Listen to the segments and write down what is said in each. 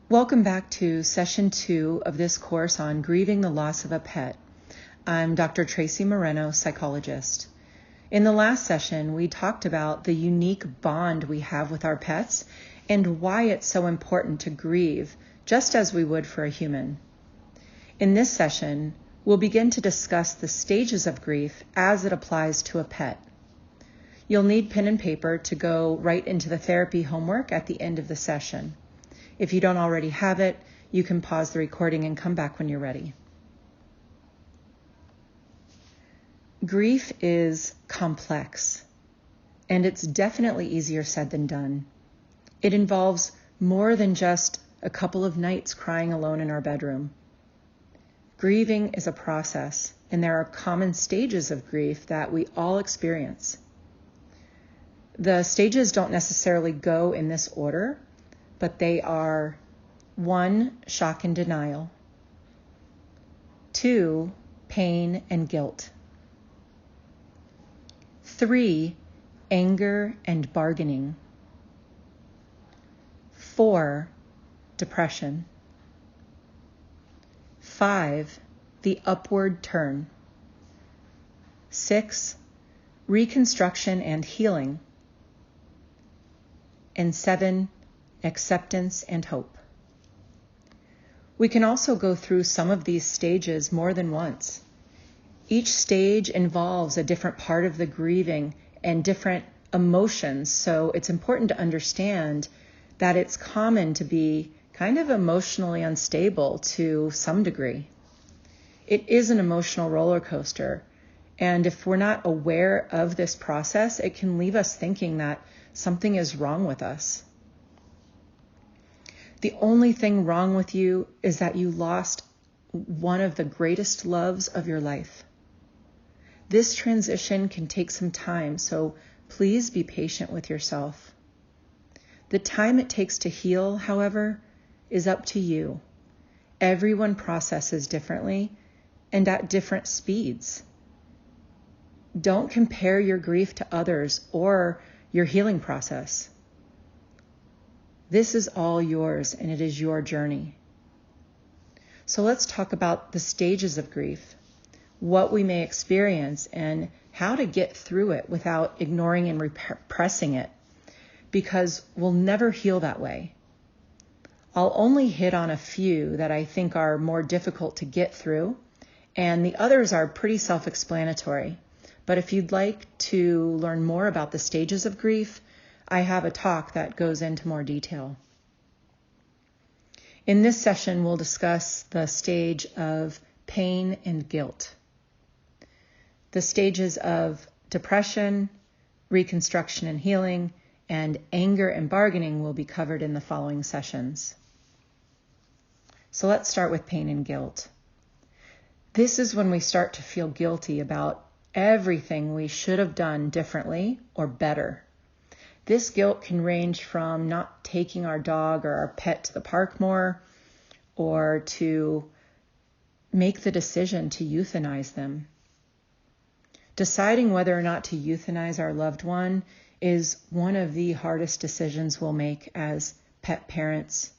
Welcome back to session 2 of this course on grieving the loss of a pet. I'm Dr. Tracy Moreno, psychologist. In the last session, we talked about the unique bond we have with our pets and why it's so important to grieve, just as we would for a human. In this session, we'll begin to discuss the stages of grief as it applies to a pet. You'll need pen and paper to go right into the therapy homework at the end of the session. If you don't already have it, you can pause the recording and come back when you're ready. Grief is complex, and it's definitely easier said than done. It involves more than just a couple of nights crying alone in our bedroom. Grieving is a process, and there are common stages of grief that we all experience. The stages don't necessarily go in this order, but they are 1, shock and denial, 2, pain and guilt, 3, anger and bargaining, 4, depression, 5, the upward turn, 6, reconstruction and healing, and 7, acceptance and hope. We can also go through some of these stages more than once. Each stage involves a different part of the grieving and different emotions, so it's important to understand that it's common to be kind of emotionally unstable to some degree. It is an emotional roller coaster, and if we're not aware of this process, it can leave us thinking that something is wrong with us. The only thing wrong with you is that you lost one of the greatest loves of your life. This transition can take some time, so please be patient with yourself. The time it takes to heal, however, is up to you. Everyone processes differently and at different speeds. Don't compare your grief to others or your healing process. This is all yours, and it is your journey. So let's talk about the stages of grief, what we may experience, and how to get through it without ignoring and repressing it, because we'll never heal that way. I'll only hit on a few that I think are more difficult to get through, and the others are pretty self-explanatory. But if you'd like to learn more about the stages of grief, I have a talk that goes into more detail. In this session, we'll discuss the stage of pain and guilt. The stages of depression, reconstruction and healing, and anger and bargaining will be covered in the following sessions. So let's start with pain and guilt. This is when we start to feel guilty about everything we should have done differently or better. This guilt can range from not taking our dog or our pet to the park more, or to make the decision to euthanize them. Deciding whether or not to euthanize our loved one is one of the hardest decisions we'll make as pet parents,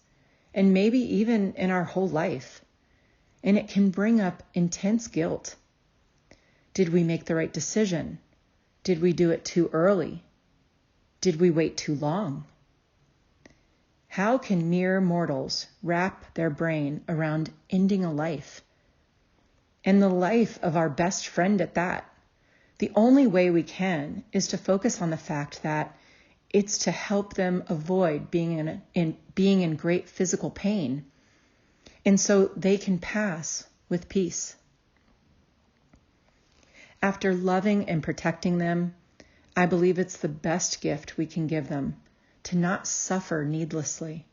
and maybe even in our whole life. And it can bring up intense guilt. Did we make the right decision? Did we do it too early? Did we wait too long? How can mere mortals wrap their brain around ending a life? And the life of our best friend at that? The only way we can is to focus on the fact that it's to help them avoid being in great physical pain, and so they can pass with peace. After loving and protecting them, I believe it's the best gift we can give them, to not suffer needlessly.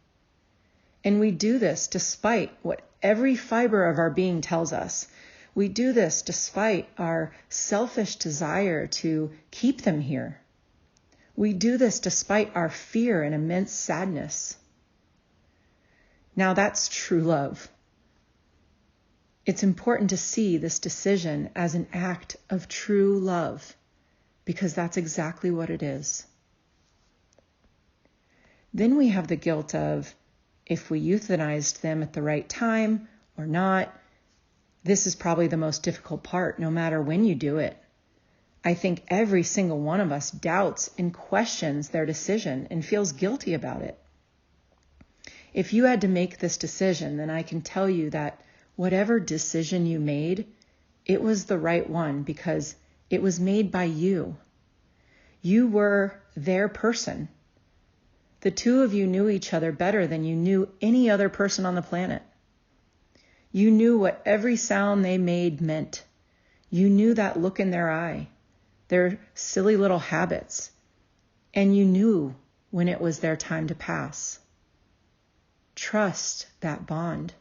And we do this despite what every fiber of our being tells us. We do this despite our selfish desire to keep them here. We do this despite our fear and immense sadness. Now that's true love. It's important to see this decision as an act of true love, because that's exactly what it is. Then we have the guilt of if we euthanized them at the right time or not. This is probably the most difficult part, no matter when you do it. I think every single one of us doubts and questions their decision and feels guilty about it. If you had to make this decision, then I can tell you that whatever decision you made, it was the right one because it was made by you. You were their person. The two of you knew each other better than you knew any other person on the planet. You knew what every sound they made meant. You knew that look in their eye, their silly little habits, and you knew when it was their time to pass. Trust that bond.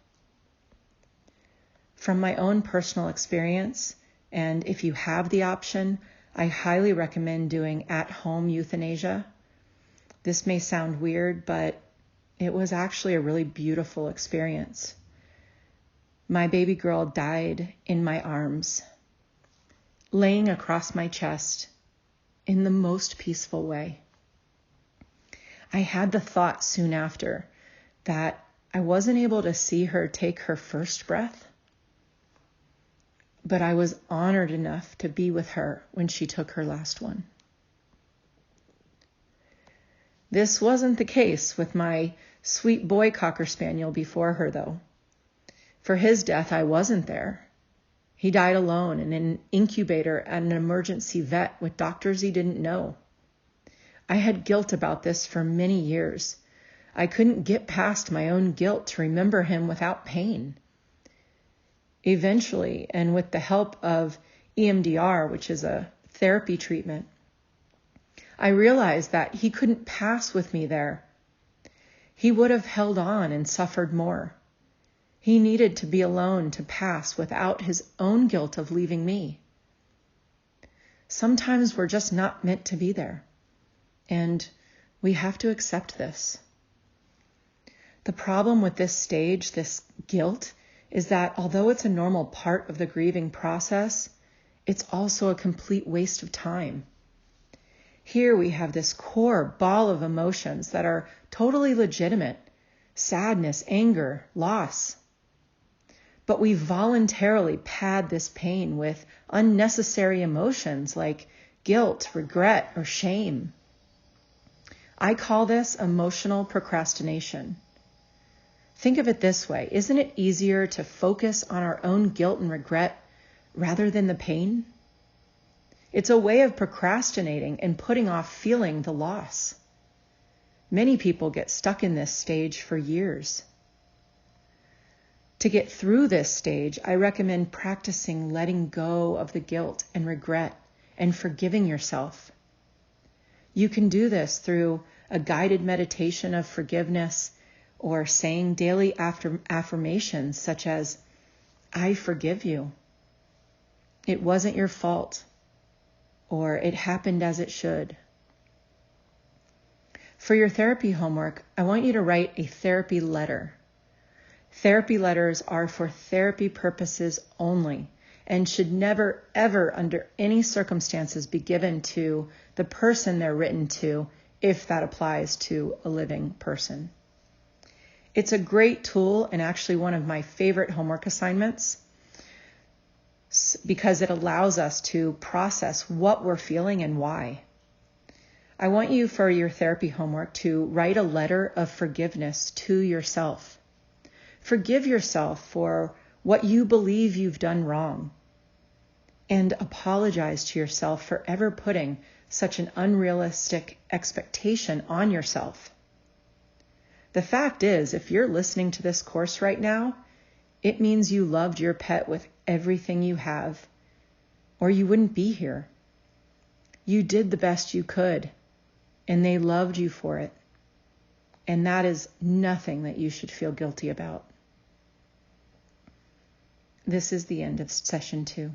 From my own personal experience, and if you have the option, I highly recommend doing at-home euthanasia. This may sound weird, but it was actually a really beautiful experience. My baby girl died in my arms, laying across my chest in the most peaceful way. I had the thought soon after that I wasn't able to see her take her first breath, but I was honored enough to be with her when she took her last one. This wasn't the case with my sweet boy Cocker Spaniel before her, though. For his death, I wasn't there. He died alone in an incubator at an emergency vet with doctors he didn't know. I had guilt about this for many years. I couldn't get past my own guilt to remember him without pain. Eventually, and with the help of EMDR, which is a therapy treatment, I realized that he couldn't pass with me there. He would have held on and suffered more. He needed to be alone to pass without his own guilt of leaving me. Sometimes we're just not meant to be there, and we have to accept this. The problem with this stage, this guilt, is that although it's a normal part of the grieving process, it's also a complete waste of time. Here we have this core ball of emotions that are totally legitimate: sadness, anger, loss. But we voluntarily pad this pain with unnecessary emotions like guilt, regret, or shame. I call this emotional procrastination. Think of it this way: isn't it easier to focus on our own guilt and regret rather than the pain? It's a way of procrastinating and putting off feeling the loss. Many people get stuck in this stage for years. To get through this stage, I recommend practicing letting go of the guilt and regret and forgiving yourself. You can do this through a guided meditation of forgiveness or saying daily affirmations such as, "I forgive you. It wasn't your fault," or "it happened as it should." For your therapy homework, I want you to write a therapy letter. Therapy letters are for therapy purposes only and should never, ever, under any circumstances, be given to the person they're written to, if that applies to a living person. It's a great tool and actually one of my favorite homework assignments because it allows us to process what we're feeling and why. I want you, for your therapy homework, to write a letter of forgiveness to yourself. Forgive yourself for what you believe you've done wrong, and apologize to yourself for ever putting such an unrealistic expectation on yourself. The fact is, if you're listening to this course right now, it means you loved your pet with everything you have, or you wouldn't be here. You did the best you could, and they loved you for it. And that is nothing that you should feel guilty about. This is the end of session 2.